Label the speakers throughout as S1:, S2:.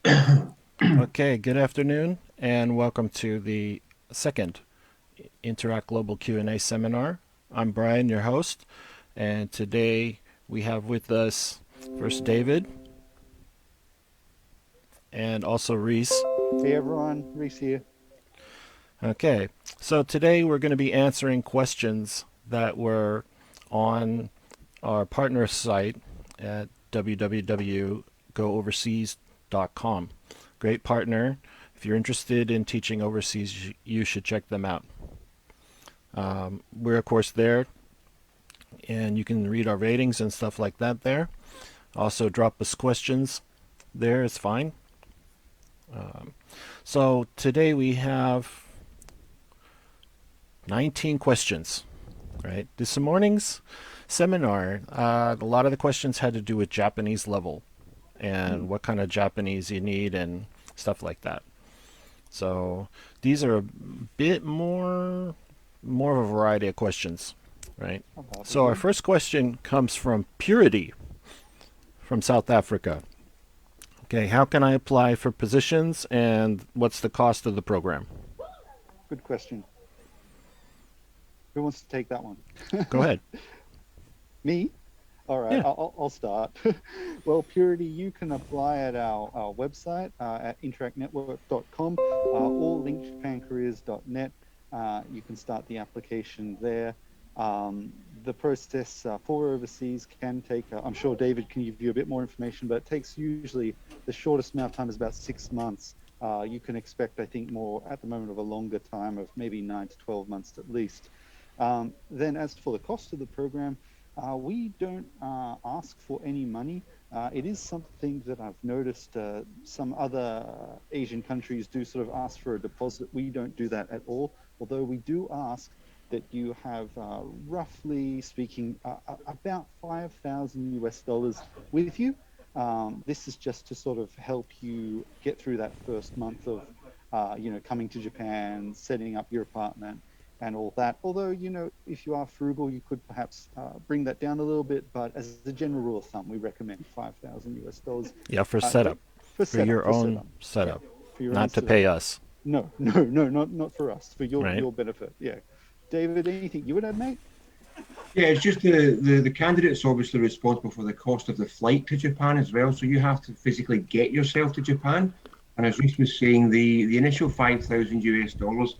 S1: Okay, good afternoon, and welcome to the second Interac Global Q&A seminar. I'm Brian, your host, and today we have with us first David and also Reese.
S2: Hey everyone, Reese here.
S1: Okay, so today we're going to be answering questions that were on our partner site at www.gooverseas.com. Great partner. If you're interested in teaching overseas, you should check them out. We're, of course, there, and you can read our ratings and stuff like that there. Also, drop us questions there, it's fine. So, today we have 19 questions, right? This morning's seminar, a lot of the questions had to do with Japanese level
S2: Hmm,
S1: and what kind of Japanese you need and stuff like that. So, these are a bit more of a variety of questions, right?
S2: that'll be
S1: So our
S2: good.
S1: first question comes from Purity from South Africa. Okay, how can I apply for positions and what's the cost of the program?
S2: Good question. Who wants to take that one?
S1: Go ahead.
S2: Me? All right,
S1: Yeah.
S2: I'll start. Well, Purity, you can apply at our website at interactnetwork.com or linkjapancareers.net. You can start the application there. The process for overseas can take, I'm sure David can give you a bit more information, but it takes usually the shortest amount of time is about 6 months. You can expect, I think, more at the moment of a longer time of maybe 9 to 12 months at least. Then, as for the cost of the program, we don't ask for any money. It is something that I've noticed some other Asian countries do sort of ask for a deposit. We don't do that at all, although we do ask that you have, roughly speaking, about 5,000 US dollars with you. This is just to sort of help you get through that first month of, coming to Japan, setting up your apartment, and all that. Although, if you are frugal, you could perhaps bring that down a little bit. But as a general rule of thumb, we recommend 5,000 US dollars
S1: Yeah, for
S2: uh,
S1: setup,
S2: for
S1: for
S2: setup.
S1: your
S2: For
S1: own
S2: setup, yeah,
S1: setup,
S2: for your own
S1: not to
S2: setup.
S1: pay us,
S2: No, no, no, not for us, for your
S1: right?
S2: your benefit. Yeah, David, anything you would add, mate?
S3: Yeah, it's just the candidate's obviously responsible for the cost of the flight to Japan as well. So you have to physically get yourself to Japan. And as Reese was saying, the initial 5,000 US dollars,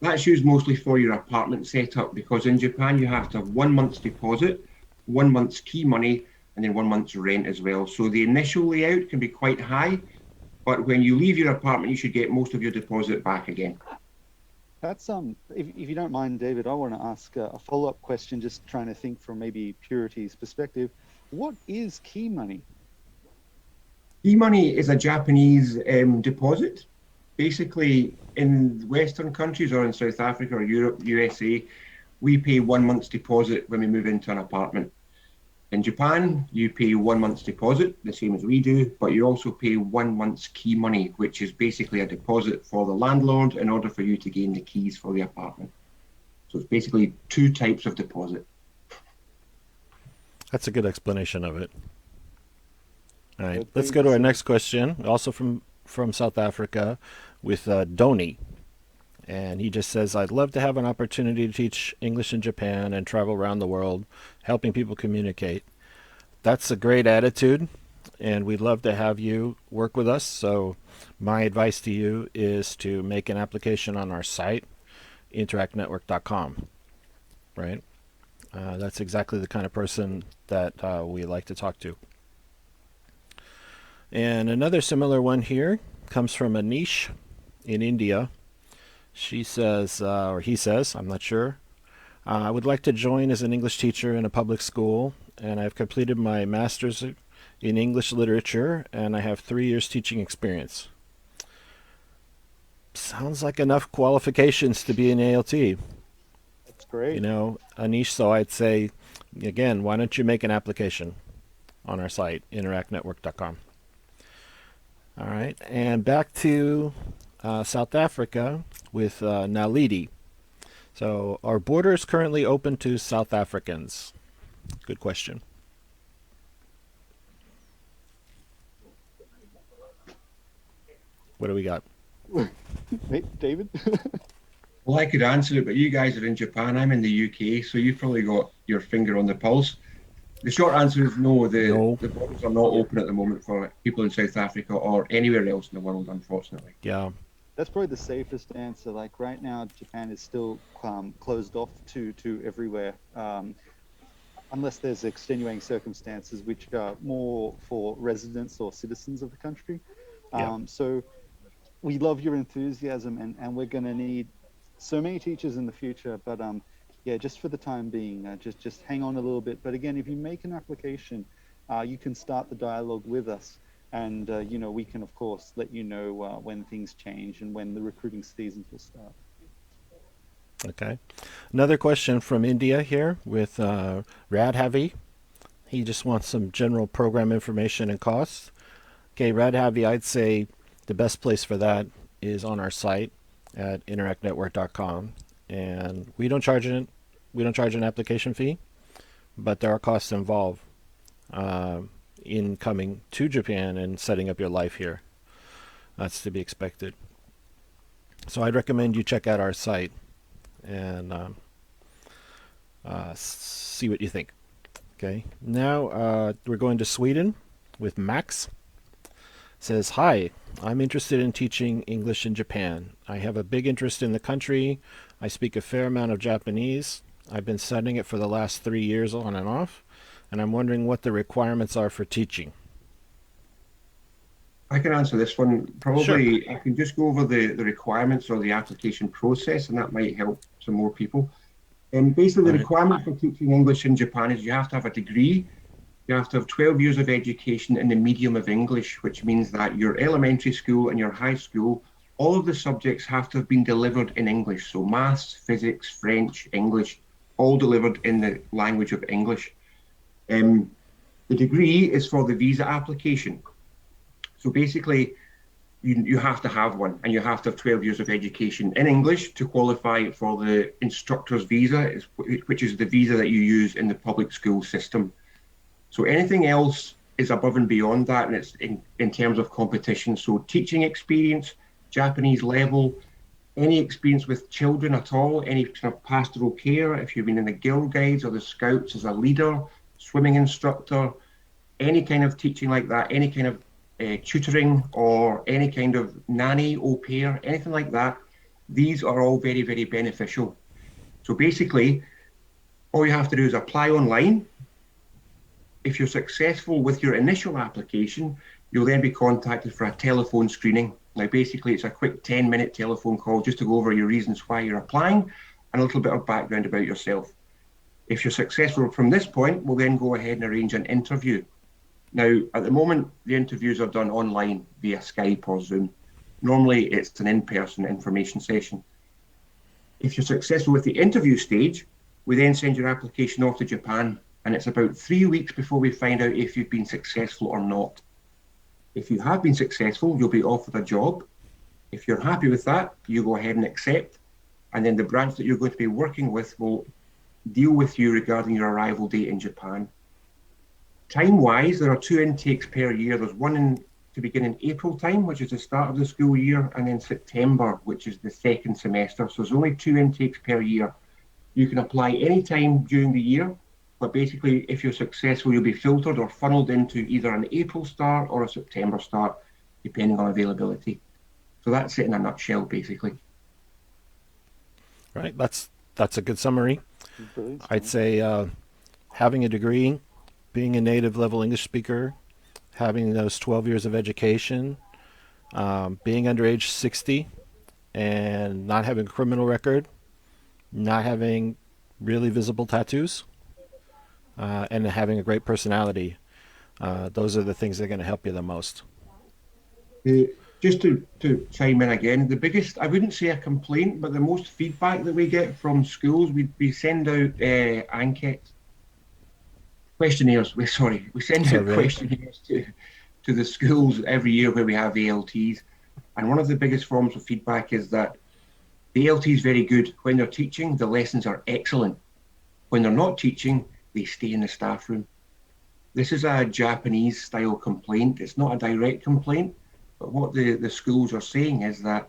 S3: that's used mostly for your apartment setup because in Japan you have to have 1 month's deposit, 1 month's key money, and then 1 month's rent as well. So the initial layout can be quite high, but when you leave your apartment, you should get most of your deposit back again.
S2: That's if you don't mind, David, I want to ask a follow-up question, just trying to think from maybe Purity's perspective. What is key money?
S3: E-money is a Japanese deposit. Basically, in Western countries or in South Africa or Europe, USA, we pay 1 month's deposit when we move into an apartment. In Japan, you pay 1 month's deposit, the same as we do, but you also pay 1 month's key money, which is basically a deposit for the landlord in order for you to gain the keys for the apartment. So it's basically two types of deposit.
S1: That's a good explanation of it. All right, let's
S2: Very
S1: go to our
S2: specific.
S1: next question, also from South Africa, with Doni. And he just says, I'd love to have an opportunity to teach English in Japan and travel around the world, helping people communicate. That's a great attitude, and we'd love to have you work with us. So, my advice to you is to make an application on our site, interactnetwork.com, right? That's exactly the kind of person that we like to talk to. And another similar one here comes from Anish in India. She says, or he says, I'm not sure, I would like to join as an English teacher in a public school, and I've completed my master's in English literature, and I have 3 years teaching experience. Sounds like enough qualifications to be an ALT.
S2: That's great.
S1: Anish, so I'd say, again, why don't you make an application on our site, interactnetwork.com. All right, and back to South Africa with Nalidi. So, are borders currently open to South Africans? Good question. What do we got?
S2: David?
S3: Well, I could answer it, but you guys are in Japan. I'm in the UK, so you've probably got your finger on the pulse. The short answer is no.
S1: No.
S3: The borders are not
S2: Yeah.
S3: open at the moment for people in South Africa or anywhere else in the world, unfortunately.
S1: Yeah.
S2: That's probably the safest answer. Like right now, Japan is still closed off to everywhere, unless there's extenuating circumstances which are more for residents or citizens of the country.
S1: Yeah.
S2: So we love your enthusiasm, and we're going to need so many teachers in the future. But yeah, just for the time being, just hang on a little bit. But again, if you make an application, you can start the dialogue with us. And we can of course let you know when things change and when the recruiting seasons will start.
S1: Okay. Another question from India here with Radhavi. He just wants some general program information and costs. Okay, Radhavi, I'd say the best place for that is on our site at interactnetwork.com, and we don't charge an application fee, but there are costs involved in coming to Japan and setting up your life here. That's to be expected. So I'd recommend you check out our site and see what you think. Okay, now we're going to Sweden with Max. Says, hi, I'm interested in teaching English in Japan. I have a big interest in the country. I speak a fair amount of Japanese. I've been studying it for the last 3 years on and off, and I'm wondering what the requirements are for teaching.
S3: I can answer this one. Probably
S1: Sure.
S3: I can just go over the requirements or the application process, and that might help some more people. Basically, the
S1: All right.
S3: requirement for teaching English in Japan is you have to have a degree. You have to have 12 years of education in the medium of English, which means that your elementary school and your high school, all of the subjects have to have been delivered in English. So maths, physics, French, English, all delivered in the language of English. The degree is for the visa application. So basically, you have to have one, and you have to have 12 years of education in English to qualify for the instructor's visa, which is the visa that you use in the public school system. So anything else is above and beyond that, and it's in terms of competition. So teaching experience, Japanese level, any experience with children at all, any kind of pastoral care, if you've been in the Girl Guides or the Scouts as a leader, swimming instructor, any kind of teaching like that, any kind of tutoring or any kind of nanny, au pair, anything like that, these are all very, very beneficial. So basically, all you have to do is apply online. If you're successful with your initial application, you'll then be contacted for a telephone screening. Now, basically, it's a quick 10-minute telephone call just to go over your reasons why you're applying and a little bit of background about yourself. If you're successful from this point, we'll then go ahead and arrange an interview. Now, at the moment, the interviews are done online via Skype or Zoom. Normally, it's an in-person information session. If you're successful with the interview stage, we then send your application off to Japan, and it's about 3 weeks before we find out if you've been successful or not. If you have been successful, you'll be offered a job. If you're happy with that, you go ahead and accept, and then the branch that you're going to be working with will deal with you regarding your arrival date in Japan. Time-wise, there are 2 intakes per year. There's one to begin in April time, which is the start of the school year, and then September, which is the second semester. So there's only 2 intakes per year. You can apply any time during the year, but basically, if you're successful, you'll be filtered or funneled into either an April start or a September start, depending on availability. So that's it in a nutshell, basically.
S1: Right. That's a good summary.
S2: Brilliant.
S1: I'd say having a degree, being a native level English speaker, having those 12 years of education, being under age 60, and not having a criminal record, not having really visible tattoos, and having a great personality. Those are the things that are going to help you the most.
S3: Just to chime in again, the biggest, I wouldn't say a complaint, but the most feedback that we get from schools, we send out questionnaires. We send out questionnaires to the schools every year where we have ALTs. And one of the biggest forms of feedback is that the ALT is very good. When they're teaching, the lessons are excellent. When they're not teaching, they stay in the staff room. This is a Japanese style complaint. It's not a direct complaint. But what the schools are saying is that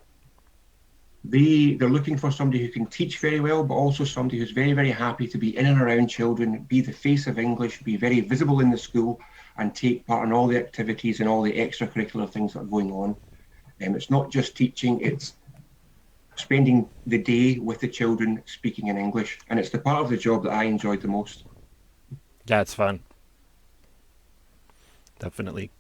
S3: they're looking for somebody who can teach very well, but also somebody who's very, very happy to be in and around children, be the face of English, be very visible in the school, and take part in all the activities and all the extracurricular things that are going on. It's not just teaching, it's spending the day with the children speaking in English. And it's the part of the job that I enjoyed the most.
S1: Yeah, it's fun. Definitely.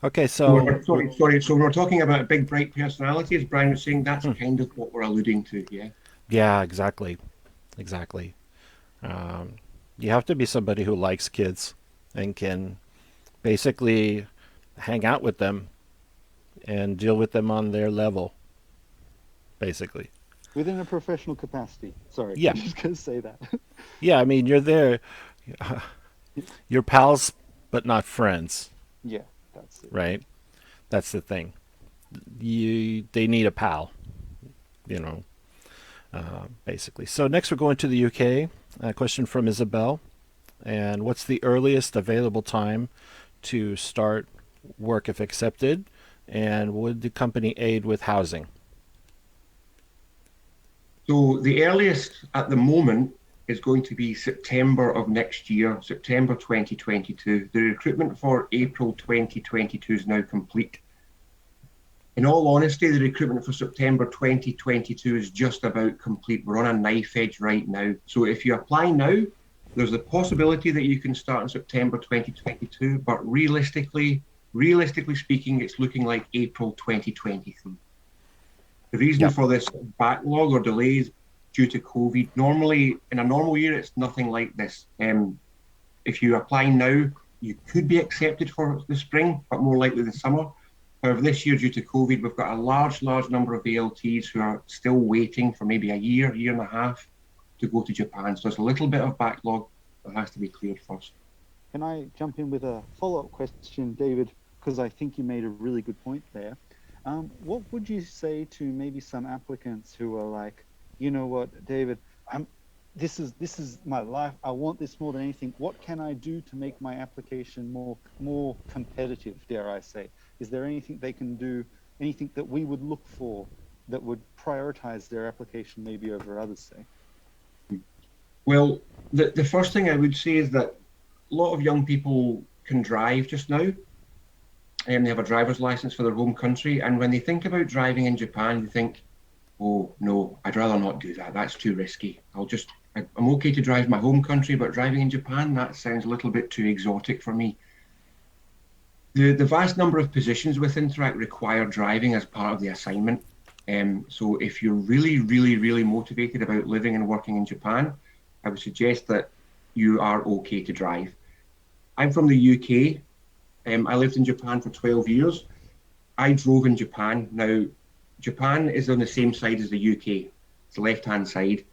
S1: Okay,
S3: So
S1: so
S3: sorry. So we're talking about big, bright personalities. Brian was saying that's kind of what we're alluding to, yeah.
S1: yeah, exactly. Exactly. Um, you have to be somebody who likes kids and can basically hang out with them and deal with them on their level, basically.
S2: Within a professional capacity. Sorry,
S1: Yeah.
S2: I'm just going to say that.
S1: Yeah, I mean, you're there. You're pals, but not friends,
S2: Yeah, that's it.
S1: right? That's the thing. They need a pal, you know, basically. So next we're going to the UK. A question from Isabel. And what's the earliest available time to start work if accepted? And would the company aid with housing?
S3: So the earliest at the moment is going to be September of next year, September 2022. The recruitment for April 2022 is now complete. In all honesty, the recruitment for September 2022 is just about complete. We're on a knife edge right now. So if you apply now, there's the possibility that you can start in September 2022, but realistically speaking, it's looking like April 2023. The reason for this backlog or delays due to COVID, normally in a normal year, it's nothing like this. If you apply now, you could be accepted for the spring, but more likely the summer. However, this year, due to COVID, we've got a large number of ALTs who are still waiting for maybe a year and a half to go to Japan. So there's a little bit of backlog that has to be cleared first.
S2: Can I jump in with a follow-up question, David? Because I think you made a really good point there. What would you say to maybe some applicants who are like, you know what, David, this is my life. I want this more than anything. What can I do to make my application more competitive, dare I say? Is there anything they can do, anything that we would look for that would prioritize their application maybe over others, say?
S3: Well, the first thing I would say is that a lot of young people can drive just now. They have a driver's license for their home country. And when they think about driving in Japan, they think, oh, no, I'd rather not do that. That's too risky. I'm okay to drive my home country, but driving in Japan, that sounds a little bit too exotic for me. The vast number of positions with Interac require driving as part of the assignment. So if you're really, really, really motivated about living and working in Japan, I would suggest that you are okay to drive. I'm from the UK. I lived in Japan for 12 years. I drove in Japan. Now, Japan is on the same side as the UK. It's the left-hand side.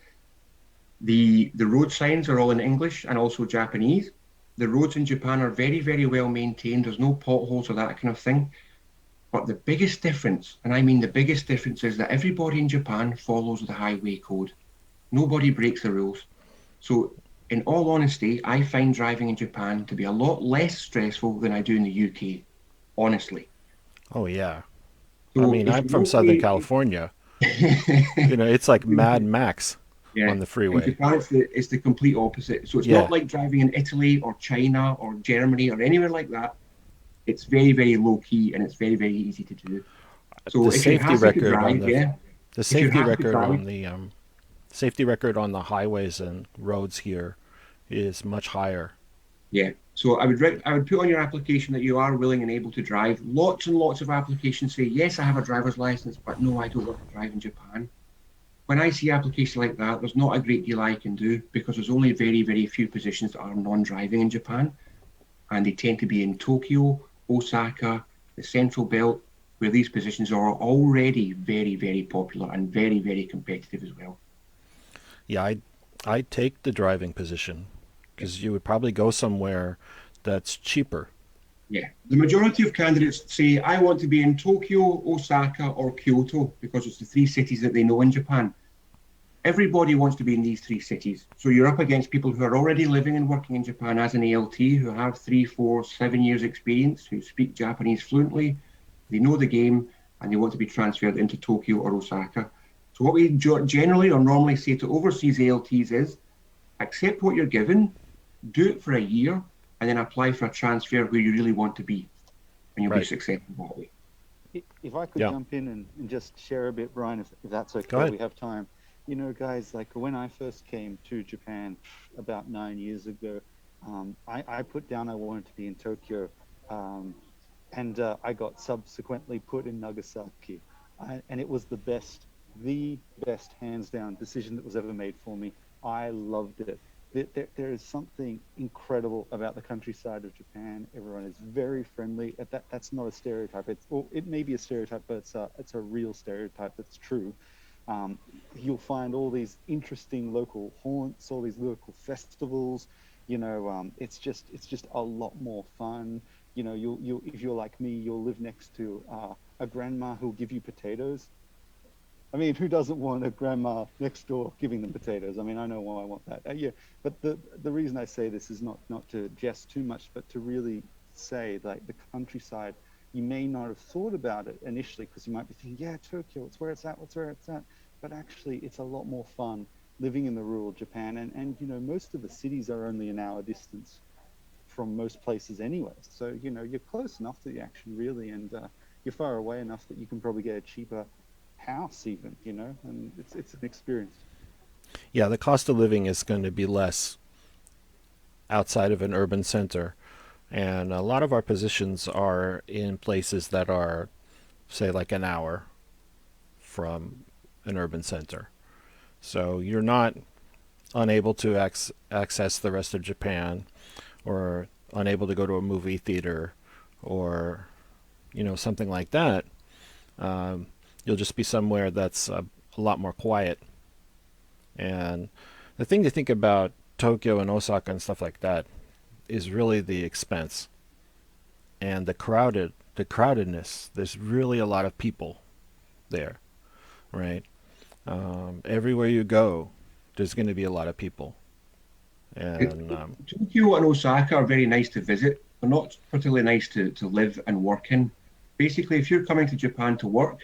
S3: The road signs are all in English and also Japanese. The roads in Japan are very, very well maintained. There's no potholes or that kind of thing. But the biggest difference, and I mean the biggest difference, is that everybody in Japan follows the highway code. Nobody breaks the rules. So in all honesty, I find driving in Japan to be a lot less stressful than I do in the UK, honestly.
S1: Oh, yeah.
S3: So
S1: I mean, I'm from Southern California. It's like Mad Max on the freeway.
S3: In Japan, it's the complete opposite. So it's not like driving in Italy or China or Germany or anywhere like that. It's very, very low key and it's very, very easy to do. So
S1: the safety record on the safety record on the highways and roads here is much higher.
S3: Yeah. So I would put on your application that you are willing and able to drive. Lots and lots of applications say, yes, I have a driver's license, but no, I don't want to drive in Japan. When I see applications like that, there's not a great deal I can do because there's only very, very few positions that are non-driving in Japan. And they tend to be in Tokyo, Osaka, the Central Belt, where these positions are already very, very popular and very, very competitive as well.
S1: Yeah, I'd take the driving position because you would probably go somewhere that's cheaper.
S3: Yeah, the majority of candidates say, I want to be in Tokyo, Osaka, or Kyoto because it's the three cities that they know in Japan. Everybody wants to be in these three cities. So you're up against people who are already living and working in Japan as an ALT, who have 3, 4, 7 years experience, who speak Japanese fluently, They know the game and they want to be transferred into Tokyo or Osaka. So what we generally or normally say to overseas ALTs is, accept what you're given, do it for a year, and then apply for a transfer where you really want to be, and you'll be
S1: Right.
S3: successful that way.
S2: If I could
S1: Yeah.
S2: jump in and just share a bit, Brian, if that's okay,
S1: Go ahead.
S2: we have time. You know, guys, like when I first came to Japan about 9 years ago, I put down I wanted to be in Tokyo, and I got subsequently put in Nagasaki, and it was the best, hands down decision that was ever made for me. I loved it. There is something incredible about the countryside of Japan. Everyone is very friendly. That's not a stereotype. It may be a stereotype, but it's a real stereotype that's true. You'll find all these interesting local haunts, all these local festivals. You know, it's just a lot more fun. You know, you'll if you're like me, you'll live next to a grandma who'll give you potatoes. I mean, who doesn't want a grandma next door giving them potatoes? I mean, I know why I want that. Yeah, but the reason I say this is not to jest too much, but to really say, like, the countryside, you may not have thought about it initially because you might be thinking, yeah, Tokyo, it's where it's at, but actually it's a lot more fun living in the rural Japan. And you know, most of the cities are only an hour distance from most places anyway. So, you know, you're close enough to the action, really, and you're far away enough that you can probably get a cheaper house even, you know, and it's an experience.
S1: Yeah, the cost of living is going to be less outside of an urban center. And a lot of our positions are in places that are, say, like an hour from an urban center. So you're not unable to access the rest of Japan, or unable to go to a movie theater, or, you know, something like that. You'll just be somewhere that's a lot more quiet. And the thing to think about Tokyo and Osaka and stuff like that is really the expense and the crowdedness. There's really a lot of people there, right? Everywhere you go, there's going to be a lot of people. And
S3: Tokyo and Osaka are very nice to visit. They're not particularly nice to live and work in. Basically, if you're coming to Japan to work,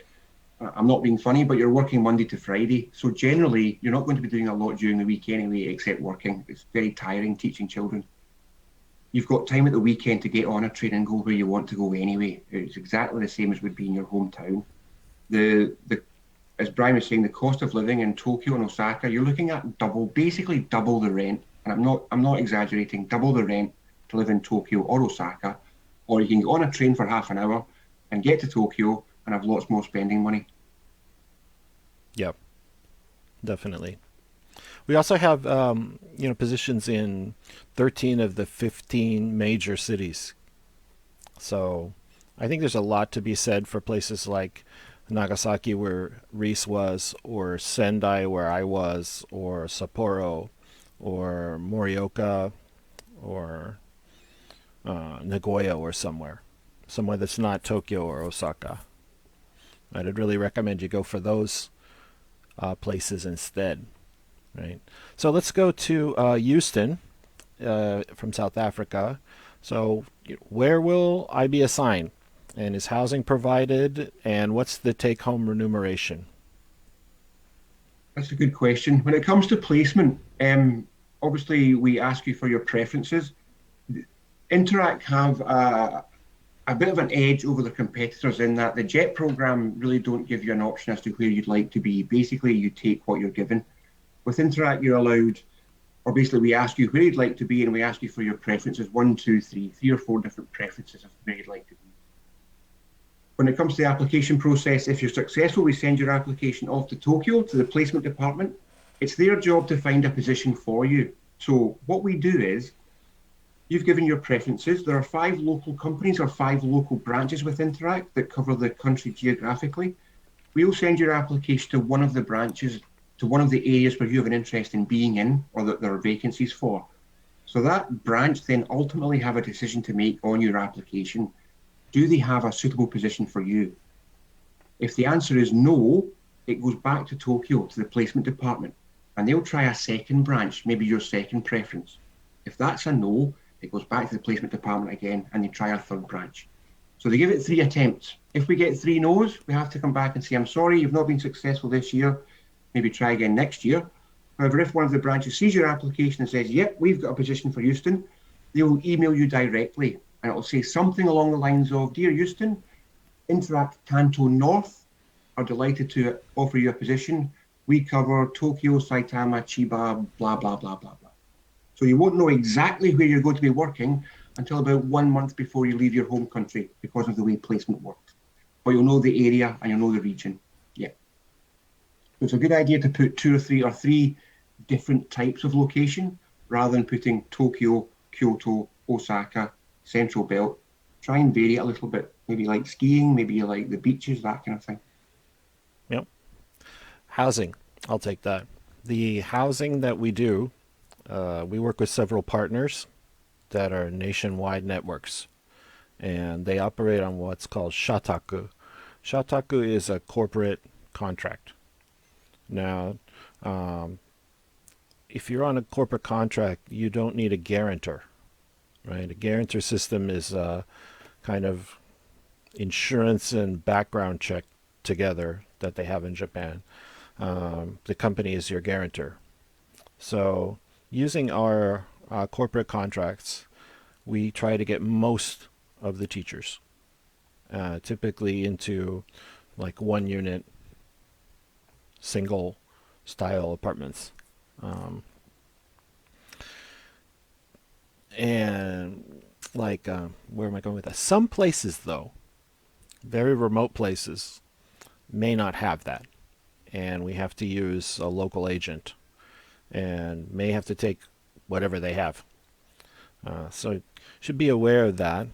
S3: I'm not being funny, but you're working Monday to Friday. So generally, you're not going to be doing a lot during the week anyway, except working. It's very tiring teaching children. You've got time at the weekend to get on a train and go where you want to go anyway. It's exactly the same as would be in your hometown. The As Brian was saying, the cost of living in Tokyo and Osaka, you're looking at basically double the rent. And I'm not exaggerating, double the rent to live in Tokyo or Osaka. Or you can get on a train for half an hour and get to Tokyo and have lots more spending money.
S1: yep, definitely. We also have, positions in 13 of the 15 major cities. So I think there's a lot to be said for places like Nagasaki, where Reese was, or Sendai, where I was, or Sapporo, or Morioka, or Nagoya, or somewhere that's not Tokyo or Osaka. I'd really recommend you go for those places instead. Right. So let's go to Houston from South Africa. So where will I be assigned? And is housing provided? And what's the take-home remuneration?
S3: That's a good question. When it comes to placement, obviously we ask you for your preferences. Interac have a bit of an edge over the competitors in that the JET program really don't give you an option as to where you'd like to be. Basically, you take what you're given. With Interac, you're allowed, or basically we ask you where you'd like to be and we ask you for your preferences, 1, 2, 3 or 4 different preferences of where you'd like to be. When it comes to the application process, if you're successful, we send your application off to Tokyo, to the placement department. It's their job to find a position for you. So what we do is, you've given your preferences. There are 5 local companies or 5 local branches with Interac that cover the country geographically. We'll send your application to one of the branches, to one of the areas where you have an interest in being in, or that there are vacancies for. So that branch then ultimately have a decision to make on your application. Do they have a suitable position for you? If the answer is no, it goes back to Tokyo, to the placement department, and they'll try a second branch, maybe your second preference. If that's a no, it goes back to the placement department again, and they try a third branch. So they give it 3 attempts. If we get 3 no's, we have to come back and say, I'm sorry, you've not been successful this year. Maybe try again next year. However, if one of the branches sees your application and says, yep, we've got a position for Houston, they will email you directly. And it will say something along the lines of, Dear Houston, Interac Canton North are delighted to offer you a position. We cover Tokyo, Saitama, Chiba, blah, blah, blah, blah, blah. So you won't know exactly where you're going to be working until about 1 month before you leave your home country because of the way placement works. But you'll know the area and you'll know the region. Yeah. So it's a good idea to put 2 or 3 different types of location rather than putting Tokyo, Kyoto, Osaka, Central Belt. Try and vary it a little bit. Maybe you like skiing, maybe you like the beaches, that kind of thing.
S1: Yep. Housing. I'll take that. The housing that we do, we work with several partners that are nationwide networks, and they operate on what's called shataku. Shataku is a corporate contract. Now, if you're on a corporate contract, you don't need a guarantor, right? A guarantor system is kind of insurance and background check together that they have in Japan. The company is your guarantor. So using our corporate contracts, we try to get most of the teachers, typically into like 1 unit, single style apartments. And like, where am I going with that? Some places, though, very remote places, may not have that. And we have to use a local agent and may have to take whatever they have. So should be aware of that.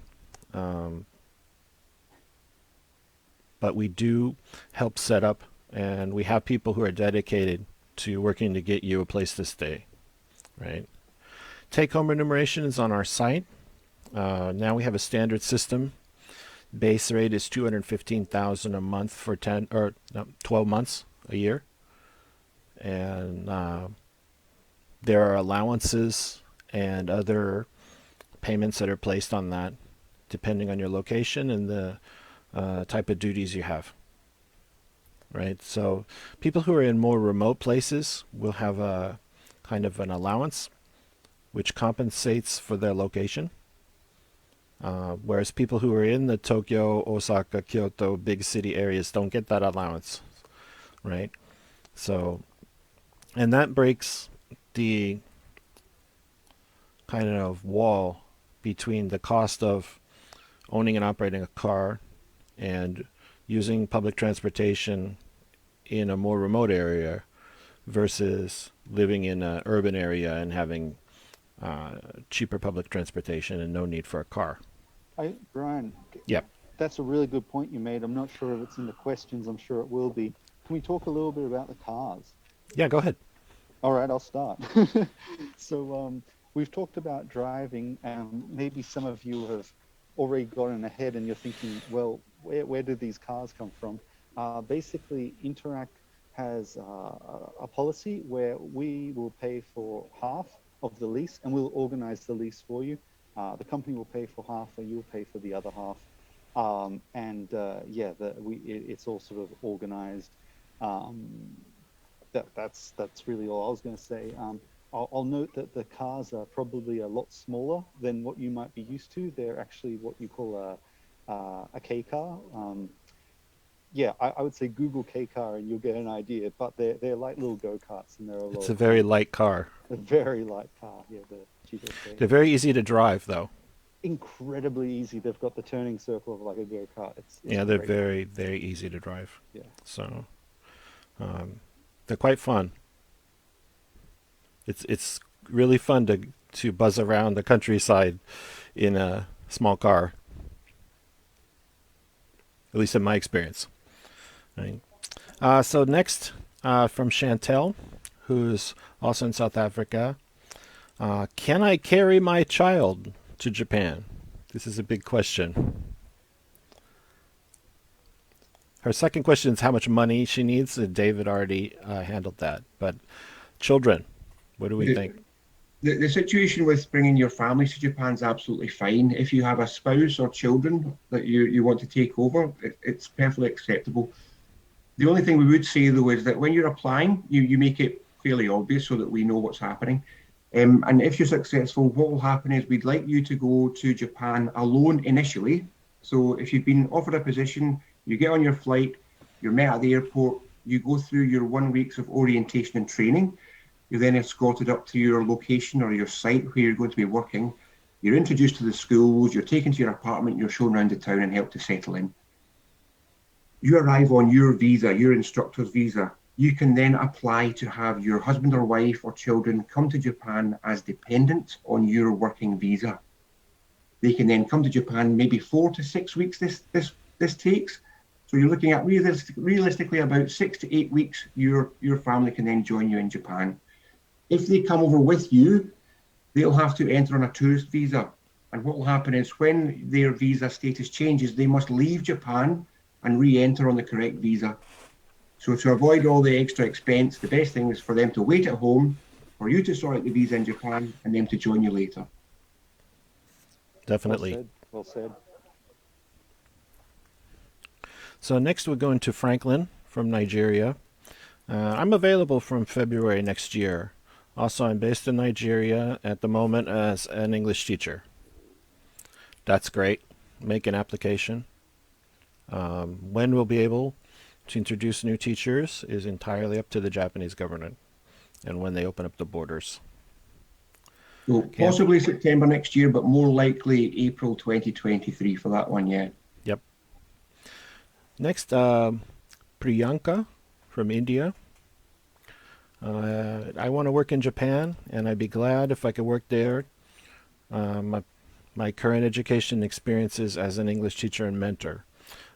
S1: But we do help set up, and we have people who are dedicated to working to get you a place to stay, right? Take-home remuneration is on our site. Now we have a standard system. Base rate is $215,000 a month for 12 months a year, and there are allowances and other payments that are placed on that, depending on your location and the type of duties you have. Right, so people who are in more remote places will have a kind of an allowance, which compensates for their location. Whereas people who are in the Tokyo, Osaka, Kyoto, big city areas don't get that allowance, right? So, and that breaks the kind of wall between the cost of owning and operating a car and using public transportation in a more remote area versus living in an urban area and having cheaper public transportation and no need for a car.
S2: Brian,
S1: Yep.
S2: that's a really good point you made. I'm not sure if it's in the questions. I'm sure it will be. Can we talk a little bit about the cars?
S1: Yeah, go ahead.
S2: All right, I'll start. So we've talked about driving, and maybe some of you have already gotten ahead and you're thinking, well, where do these cars come from? Basically, Interac has a policy where we will pay for half of the lease and we'll organize the lease for you. The company will pay for half and you'll pay for the other half. It's all sort of organized. That's really all I was going to say. I'll note that the cars are probably a lot smaller than what you might be used to. They're actually what you call a K car. I would say Google K car and you'll get an idea. But they're like little go-karts, and they're a lot.
S1: It's a very light car.
S2: A very light car. Yeah, the GTK.
S1: They're very easy to drive, though.
S2: Incredibly easy. They've got the turning circle of like a go-kart.
S1: Yeah, they're very, very easy to drive.
S2: Yeah.
S1: So they're quite fun. It's really fun to buzz around the countryside in a small car. At least in my experience. Right. So next, from Chantel, who's also in South Africa. Can I carry my child to Japan? This is a big question. Her second question is how much money she needs. David already handled that. But children, what do we think?
S3: The situation with bringing your family to Japan is absolutely fine. If you have a spouse or children that you want to take over, it's perfectly acceptable. The only thing we would say though is that when you're applying, you make it fairly obvious so that we know what's happening. And if you're successful, what will happen is we'd like you to go to Japan alone initially. So if you've been offered a position, you get on your flight, you're met at the airport, you go through your 1 week of orientation and training. You're then escorted up to your location or your site where you're going to be working. You're introduced to the schools, you're taken to your apartment, you're shown around the town and helped to settle in. You arrive on your visa, your instructor's visa. You can then apply to have your husband or wife or children come to Japan as dependents on your working visa. They can then come to Japan, maybe 4 to 6 weeks this takes. So you're looking at realistically about 6 to 8 weeks, your family can then join you in Japan. If they come over with you, they'll have to enter on a tourist visa. And what will happen is when their visa status changes, they must leave Japan and re-enter on the correct visa. So to avoid all the extra expense, the best thing is for them to wait at home, for you to sort out the visa in Japan, and them to join you later.
S1: Definitely.
S2: Well said.
S1: So next we're going to Franklin from Nigeria. I'm available from February next year. Also, I'm based in Nigeria at the moment as an English teacher. That's great. Make an application. When we'll be able to introduce new teachers is entirely up to the Japanese government and when they open up the borders.
S3: So possibly September next year, but more likely April 2023 for that one, yeah.
S1: Yep. Next, Priyanka from India. I want to work in Japan, and I'd be glad if I could work there. My current education experiences as an English teacher and mentor.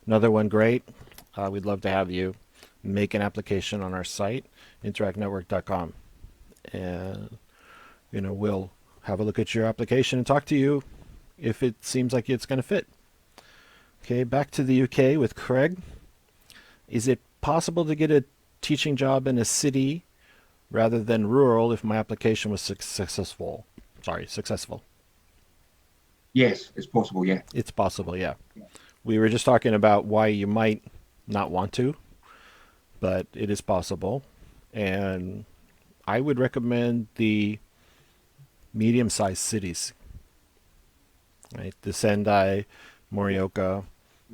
S1: Another one, great. We'd love to have you. Make an application on our site, interactnetwork.com. And, we'll have a look at your application and talk to you if it seems like it's going to fit. Okay, back to the UK with Craig. Is it possible to get a teaching job in a city rather than rural if my application was successful?
S3: Yes, it's possible, yeah.
S1: It's possible, yeah. We were just talking about why you might not want to, but it is possible. And I would recommend the medium-sized cities, right? The Sendai, Morioka,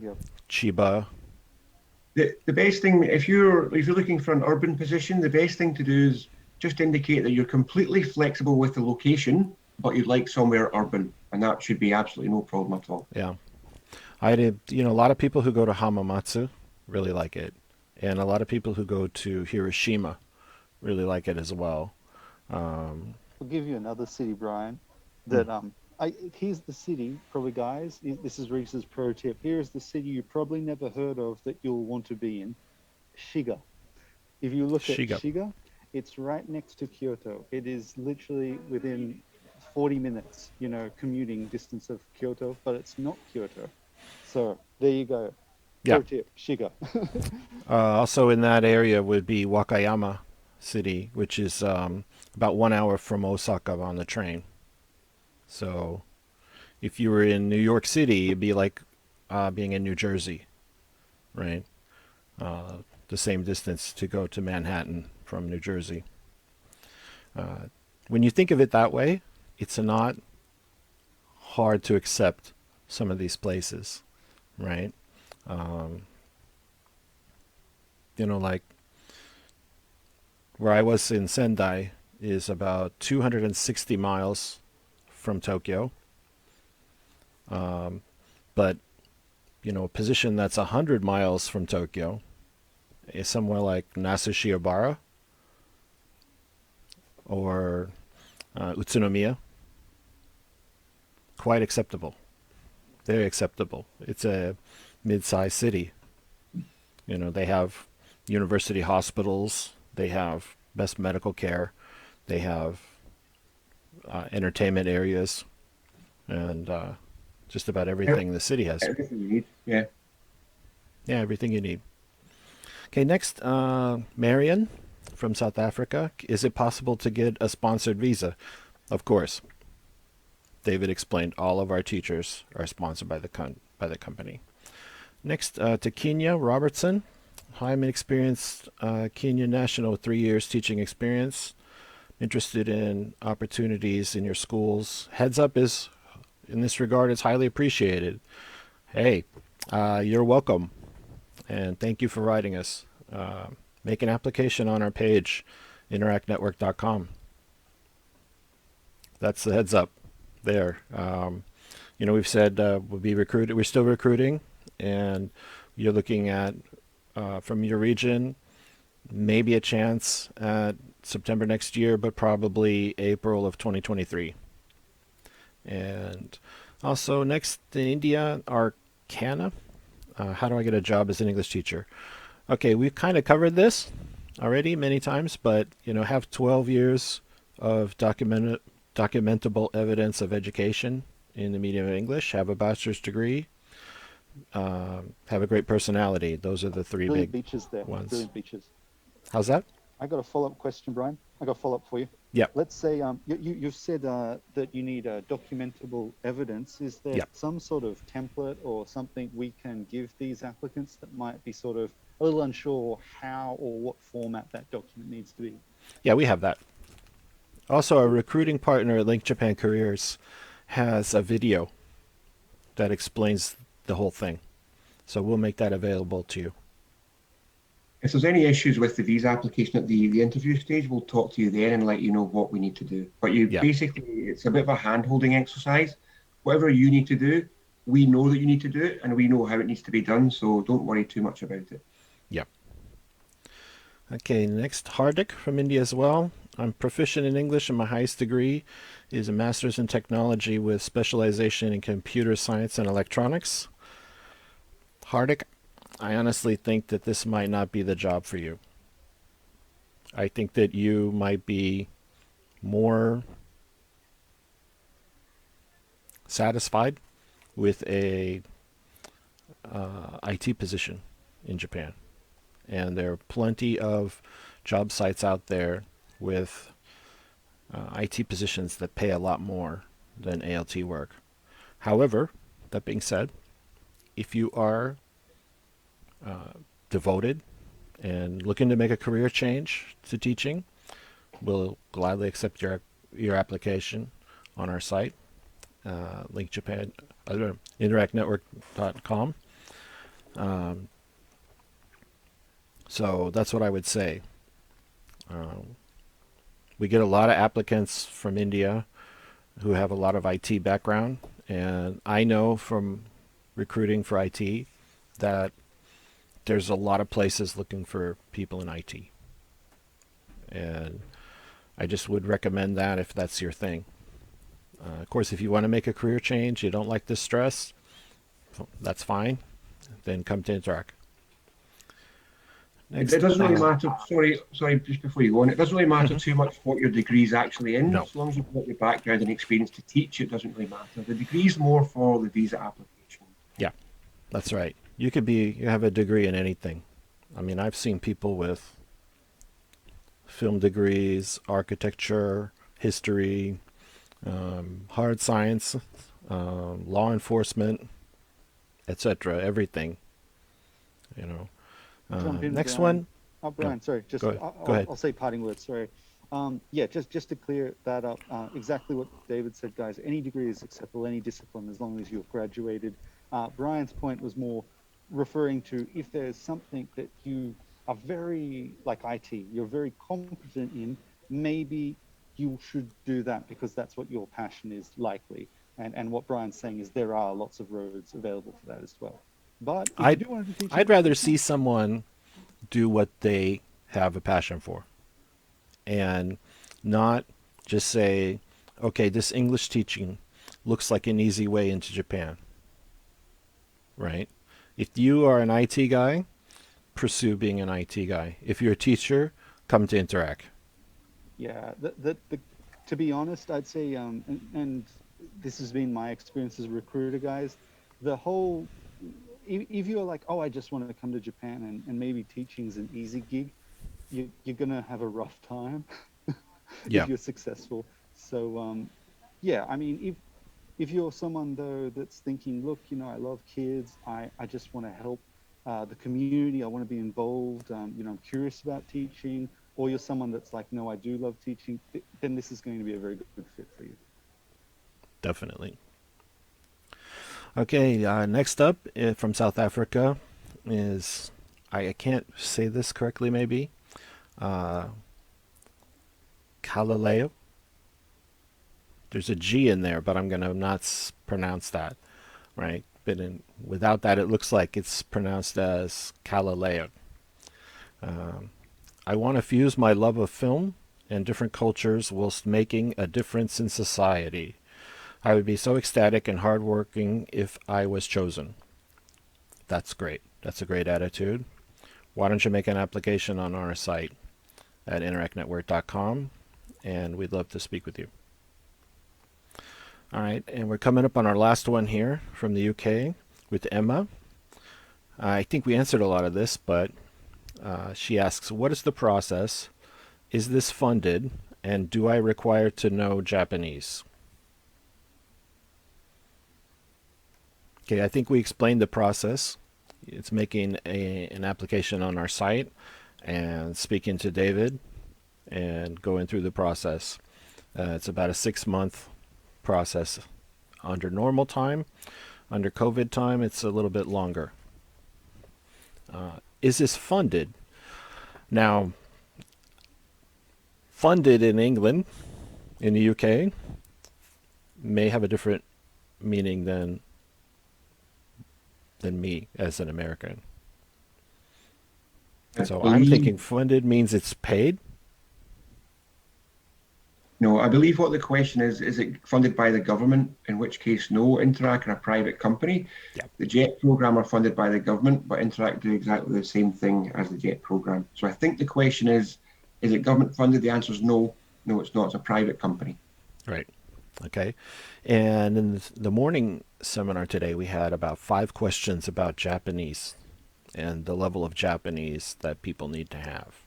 S2: Yep.
S1: Chiba.
S3: The best thing, if you're looking for an urban position, the best thing to do is just indicate that you're completely flexible with the location, but you'd like somewhere urban, and that should be absolutely no problem at all.
S1: Yeah. I did, a lot of people who go to Hamamatsu really like it. And a lot of people who go to Hiroshima really like it as well.
S2: I'll give you another city, Brian, that here's the city, probably, guys. This is Reese's pro tip. Here's the city you probably never heard of that you'll want to be in. Shiga. If you look at Shiga, it's right next to Kyoto. It is literally within 40 minutes, commuting distance of Kyoto, but it's not Kyoto. So there you go.
S1: Yeah.
S2: Pro tip, Shiga.
S1: Also in that area would be Wakayama City, which is about 1 hour from Osaka on the train. So if you were in New York City, it'd be like being in New Jersey, right? The same distance to go to Manhattan from New Jersey. When you think of it that way, it's not hard to accept some of these places, right? Like where I was in Sendai is about 260 miles from Tokyo. But, a position that's 100 miles from Tokyo is somewhere like Nasu-Shiobara or Utsunomiya. Quite acceptable. Very acceptable. It's a mid-sized city. They have university hospitals. They have best medical care. They have entertainment areas, and just about everything the city has.
S3: Everything you need, yeah.
S1: Yeah, everything you need. Okay, next, Marion from South Africa. Is it possible to get a sponsored visa? Of course, David explained all of our teachers are sponsored by the company. Next, to Kenya Robertson. Hi, I'm an experienced Kenya national with 3 years teaching experience. Interested in opportunities in your schools. Heads up is, in this regard, is highly appreciated. Hey, you're welcome, and thank you for writing us. Make an application on our page, interactnetwork.com. That's the heads up there. We've said we'll be recruited. We're still recruiting, and you're looking at from your region, maybe a chance at September next year, but probably April of 2023. And also next in India, Arcana. How do I get a job as an English teacher? Okay, we've kind of covered this already many times, but have 12 years of documentable evidence of education in the medium of English, have a bachelor's degree, have a great personality. Those are the three
S2: Brilliant
S1: big
S2: beaches there.
S1: ones.
S2: Brilliant beaches.
S1: How's that?
S2: I got a follow-up question, Brian. I got a follow-up for you.
S1: Yeah.
S2: Let's say you've said that you need documentable evidence. Is there
S1: Yeah.
S2: some sort of template or something we can give these applicants that might be sort of a little unsure how or what format that document needs to be?
S1: Yeah, we have that. Also, our recruiting partner at Link Japan Careers has a video that explains the whole thing. So we'll make that available to you.
S3: If there's any issues with the visa application at the interview stage, we'll talk to you then and let you know what we need to do. But
S1: Yeah.
S3: basically, it's a bit of a hand-holding exercise. Whatever you need to do, we know that you need to do it, and we know how it needs to be done, so don't worry too much about it.
S1: Yeah. Okay, next, Hardik from India as well. I'm proficient in English, and my highest degree is a master's in technology with specialization in computer science and electronics. Hardik, I honestly think that this might not be the job for you. I think that you might be more satisfied with a IT position in Japan. And there are plenty of job sites out there with IT positions that pay a lot more than ALT work. However, that being said, if you are devoted and looking to make a career change to teaching, we'll gladly accept your application on our site, Link Japan, interactnetwork.com. So that's what I would say. We get a lot of applicants from India who have a lot of IT background, and I know from recruiting for IT that there's a lot of places looking for people in IT. And I just would recommend that if that's your thing. Of course, if you want to make a career change, you don't like the stress, that's fine. Then come to Interac.
S3: It doesn't really matter. Sorry, just before you go on, it doesn't really matter too much what your degree's actually in.
S1: No.
S3: As long as you've got the background and experience to teach, it doesn't really matter. The degree's more for the visa application.
S1: Yeah, that's right. You have a degree in anything. I mean, I've seen people with film degrees, architecture, history, hard science, law enforcement, etc. Everything.
S2: Jump in,
S1: Next
S2: Brian.
S1: one.
S2: Oh, Brian,
S1: No.
S2: sorry. Just
S1: Go ahead.
S2: I'll say parting words. Sorry. Yeah, just to clear that up, exactly what David said, guys. Any degree is acceptable, any discipline, as long as you've graduated. Brian's point was more referring to if there's something that you are very, like IT, you're very competent in, maybe you should do that because that's what your passion is likely. And what Brian's saying is there are lots of roads available for that as well. But if you do want to teach,
S1: I'd rather see someone do what they have a passion for and not just say, okay, this English teaching looks like an easy way into Japan. Right? If you are an IT guy, pursue being an IT guy. If you're a teacher, come to Interac.
S2: Yeah, to be honest, I'd say, and this has been my experience as a recruiter, guys, the whole, if you're like, oh, I just want to come to Japan and maybe teaching's an easy gig, you're going to have a rough time
S1: Yeah.
S2: if you're successful. So yeah, I mean, if you're someone though that's thinking, look, I love kids, I just want to help the community, I want to be involved, I'm curious about teaching, or you're someone that's like, no, I do love teaching, then this is going to be a very good fit for you.
S1: Definitely. Okay, next up from South Africa is, I can't say this correctly maybe, uh, Kalaleo. There's a G in there, but I'm going to not pronounce that, right? But without that, it looks like it's pronounced as Kalaleo. Um, I want to fuse my love of film and different cultures whilst making a difference in society. I would be so ecstatic and hardworking if I was chosen. That's great. That's a great attitude. Why don't you make an application on our site at interacnetwork.com, and we'd love to speak with you. All right, and we're coming up on our last one here from the UK with Emma. I think we answered a lot of this, but she asks, what is the process? Is this funded? And do I require to know Japanese? Okay, I think we explained the process. It's making an application on our site and speaking to David and going through the process. It's about a 6-month process under normal time. Under COVID time, it's a little bit longer. Is this funded? Now, funded in England, in the UK, may have a different meaning than me as an American. So I'm thinking funded means it's paid.
S3: No, I believe what the question is it funded by the government? In which case, no, Interac are a private company.
S1: Yeah.
S3: The JET program are funded by the government, but Interac do exactly the same thing as the JET program. So I think the question is it government funded? The answer is no. No, it's not. It's a private company.
S1: Right. Okay. And in the morning seminar today, we had about 5 questions about Japanese and the level of Japanese that people need to have.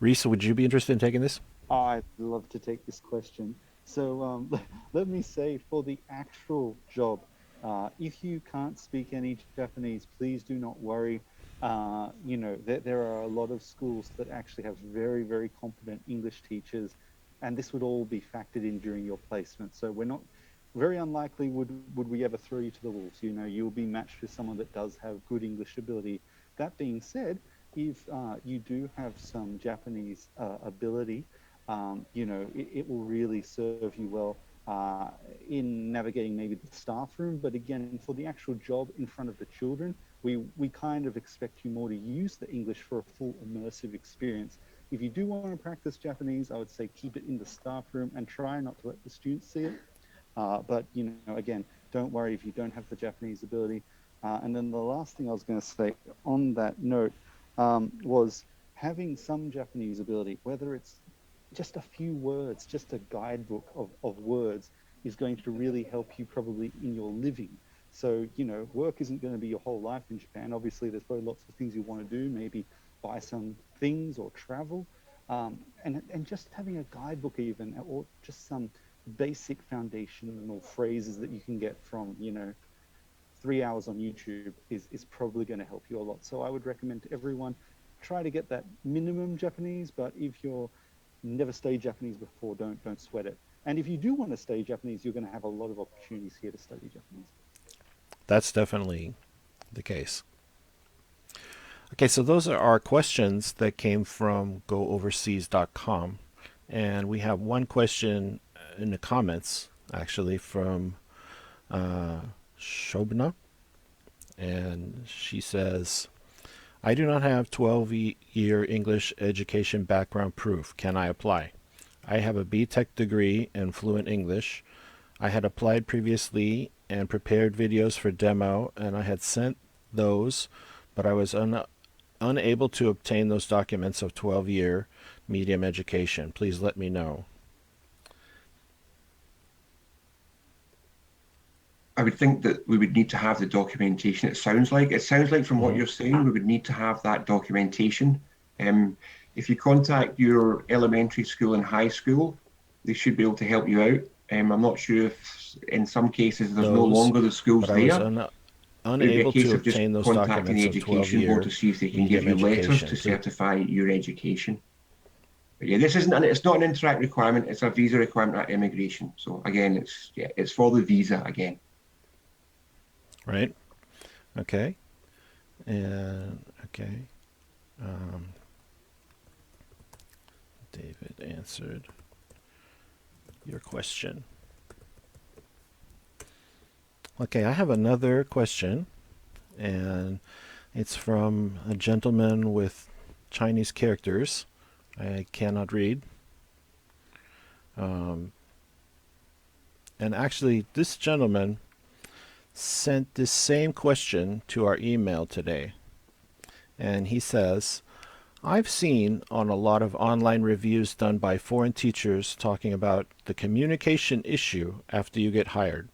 S1: Reese, would you be interested in taking this?
S2: I'd love to take this question. So let me say, for the actual job, if you can't speak any Japanese, please do not worry. There are a lot of schools that actually have very, very competent English teachers, and this would all be factored in during your placement. So we're not very unlikely would we ever throw you to the wolves. You'll be matched with someone that does have good English ability. That being said, if you do have some Japanese ability, it will really serve you well in navigating maybe the staff room. But again, for the actual job in front of the children, we kind of expect you more to use the English for a full immersive experience. If you do want to practice Japanese, I would say keep it in the staff room and try not to let the students see it. But again, don't worry if you don't have the Japanese ability. And then the last thing I was going to say on that note was having some Japanese ability, whether it's just a few words, just a guidebook of words, is going to really help you probably in your living. So, work isn't going to be your whole life in Japan. Obviously, there's probably lots of things you want to do, maybe buy some things or travel. And just having a guidebook even, or just some basic foundational phrases that you can get from, 3 hours on YouTube is probably going to help you a lot. So I would recommend to everyone, try to get that minimum Japanese, but if you're never studied Japanese before, don't sweat it. And if you do want to study Japanese, you're going to have a lot of opportunities here to study Japanese.
S1: That's definitely the case. Okay, so those are our questions that came from gooverseas.com. And we have one question in the comments, actually, from Shobna. And she says, I do not have 12-year English education background proof. Can I apply? I have a BTech degree in fluent English. I had applied previously and prepared videos for demo, and I had sent those, but I was unable to obtain those documents of 12-year medium education. Please let me know.
S3: I would think that we would need to have the documentation. It sounds like from what you're saying, we would need to have that documentation. If you contact your elementary school and high school, they should be able to help you out. I'm not sure if in some cases there's no
S1: Those,
S3: longer the
S1: but
S3: schools
S1: I was
S3: there. It would be a
S1: unable
S3: case
S1: to
S3: of just
S1: obtain those
S3: contacting the
S1: documents of 12
S3: education board to
S1: year
S3: see if they can give
S1: medium
S3: you letters to
S1: education.
S3: certify your education. But yeah, this isn't it's not an Interact requirement, it's a visa requirement at immigration. So again, it's for the visa again.
S1: Right? Okay. And okay. Um, David answered your question. Okay, I have another question, and it's from a gentleman with Chinese characters I cannot read. Um, and actually, this gentleman sent this same question to our email today. And he says, I've seen on a lot of online reviews done by foreign teachers talking about the communication issue after you get hired.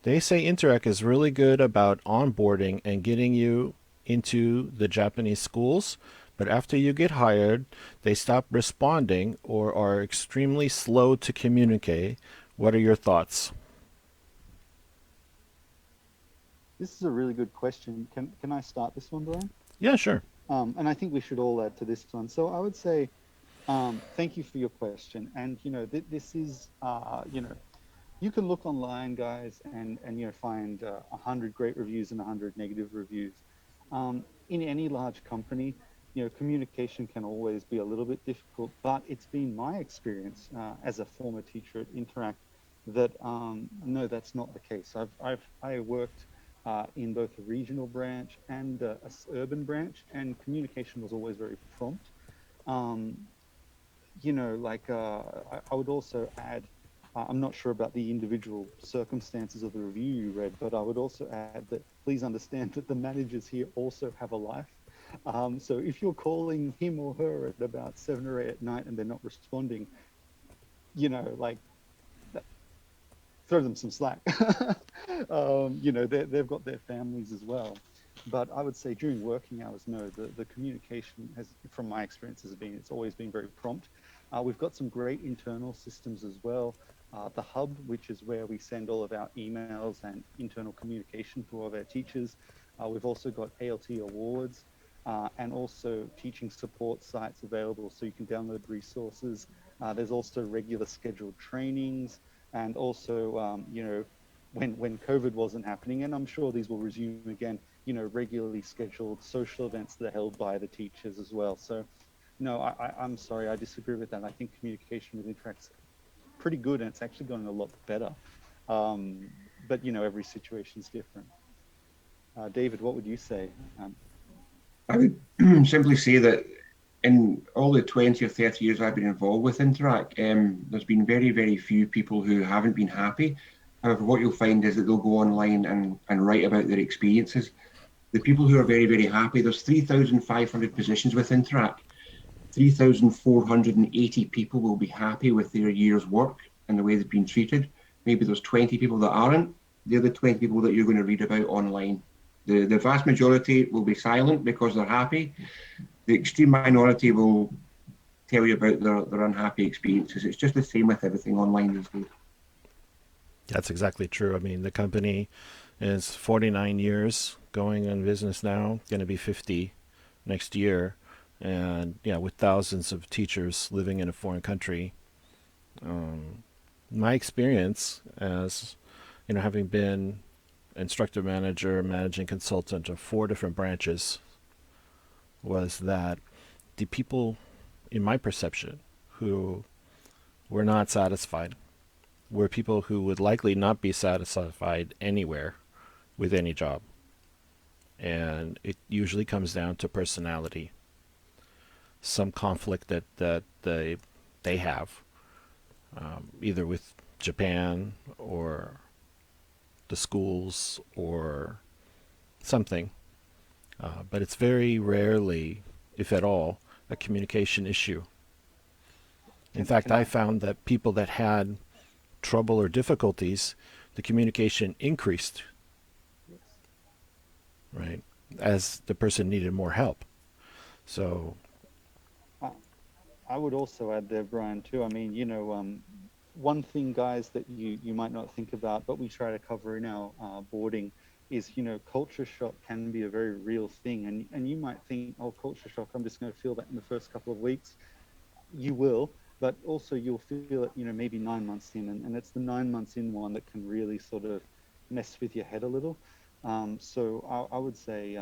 S1: They say Interac is really good about onboarding and getting you into the Japanese schools, but after you get hired, they stop responding or are extremely slow to communicate. What are your thoughts?
S2: This is a really good question. Can I start this one, Brian?
S1: Yeah, sure.
S2: And I think we should all add to this one. So I would say, thank you for your question. And this is, you can look online, guys, and find 100 great reviews and 100 negative reviews. In any large company, communication can always be a little bit difficult, but it's been my experience as a former teacher at Interact that no, that's not the case. I worked in both a regional branch and a urban branch, and communication was always very prompt. Um, I would also add, I'm not sure about the individual circumstances of the review you read, but I would also add that please understand that the managers here also have a life. So if you're calling him or her at about 7 or 8 at night and they're not responding, like, throw them some slack. They've got their families as well. But I would say during working hours, no, the communication has, from my experience, it's always been very prompt. We've got some great internal systems as well. The hub, which is where we send all of our emails and internal communication to all of our teachers. We've also got ALT awards and also teaching support sites available so you can download resources. There's also regular scheduled trainings, and also, when COVID wasn't happening, and I'm sure these will resume again, regularly scheduled social events that are held by the teachers as well. So, no, I'm sorry, I disagree with that. I think communication with Interact's pretty good, and it's actually gotten a lot better. But every situation is different. David, what would you say?
S3: I would simply say that in all the 20 or 30 years I've been involved with Interac, there's been very, very few people who haven't been happy. However, what you'll find is that they'll go online and write about their experiences. The people who are very, very happy, there's 3,500 positions with Interac. 3,480 people will be happy with their year's work and the way they've been treated. Maybe there's 20 people that aren't. They're the 20 people that you're going to read about online. The vast majority will be silent because they're happy. The extreme minority will tell you about their unhappy experiences. It's just the same with everything online these days.
S1: That's exactly true. I mean, the company is 49 years going in business now, going to be 50 next year. And yeah, with thousands of teachers living in a foreign country, my experience as having been instructor manager, managing consultant of 4 different branches, was that the people, in my perception, who were not satisfied were people who would likely not be satisfied anywhere with any job. And it usually comes down to personality, some conflict that they have, either with Japan or the schools or something. But it's very rarely, if at all, a communication issue. In fact,
S2: Can
S1: I
S2: I?
S1: found that people that had trouble or difficulties, the communication increased,
S2: Yes.
S1: right, as the person needed more help. So,
S2: I, I would also add there, Brian, too. I mean, one thing, guys, that you might not think about, but we try to cover in our boarding is, culture shock can be a very real thing. And you might think, oh, culture shock, I'm just going to feel that in the first couple of weeks. You will, but also you'll feel it, maybe 9 months in. And it's the 9 months in one that can really sort of mess with your head a little. So I would say,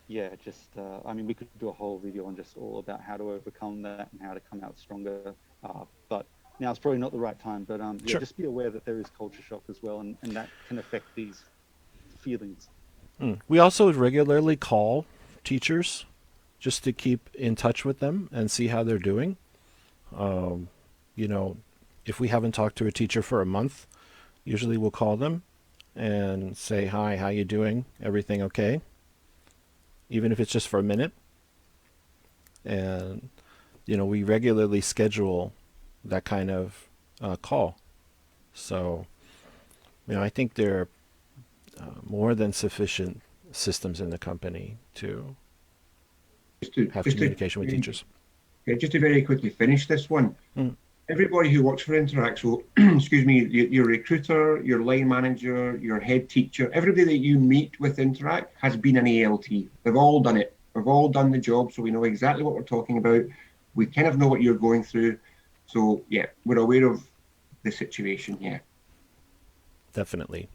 S2: yeah, just, I mean, we could do a whole video on just all about how to overcome that and how to come out stronger. But now it's probably not the right time, but yeah,
S1: Sure.
S2: just be aware that there is culture shock as well, and that can affect these feelings.
S1: We also regularly call teachers just to keep in touch with them and see how they're doing. Um, you know, if we haven't talked to a teacher for a month, usually we'll call them and say, hi, how you doing? Everything okay? Even if it's just for a minute. And, we regularly schedule that kind of call. So, I think there are more than sufficient systems in the company to
S3: Just to
S1: have
S3: just to
S1: communication with teachers.
S3: yeah, just to very quickly finish this one.
S1: Mm.
S3: Everybody who works for Interac, so excuse me, your recruiter, your line manager, your head teacher, everybody that you meet with Interac has been an ALT. They've all done it. We've all done the job, so we know exactly what we're talking about. We kind of know what you're going through. So yeah, we're aware of the situation. Yeah.
S1: Definitely.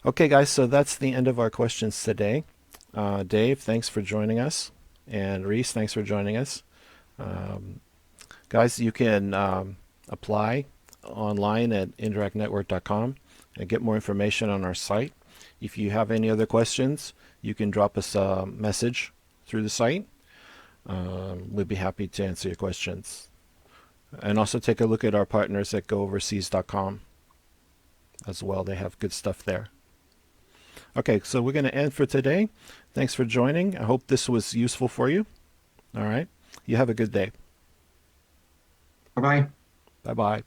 S1: Okay, guys, so that's the end of our questions today. Dave, thanks for joining us. And Reese, thanks for joining us. Guys, you can apply online at interactnetwork.com and get more information on our site. If you have any other questions, you can drop us a message through the site. We'd be happy to answer your questions. And also take a look at our partners at gooverseas.com as well. They have good stuff there. Okay, so we're going to end for today. Thanks for joining. I hope this was useful for you. All right. You have a good day.
S3: Bye-bye.
S1: Bye-bye.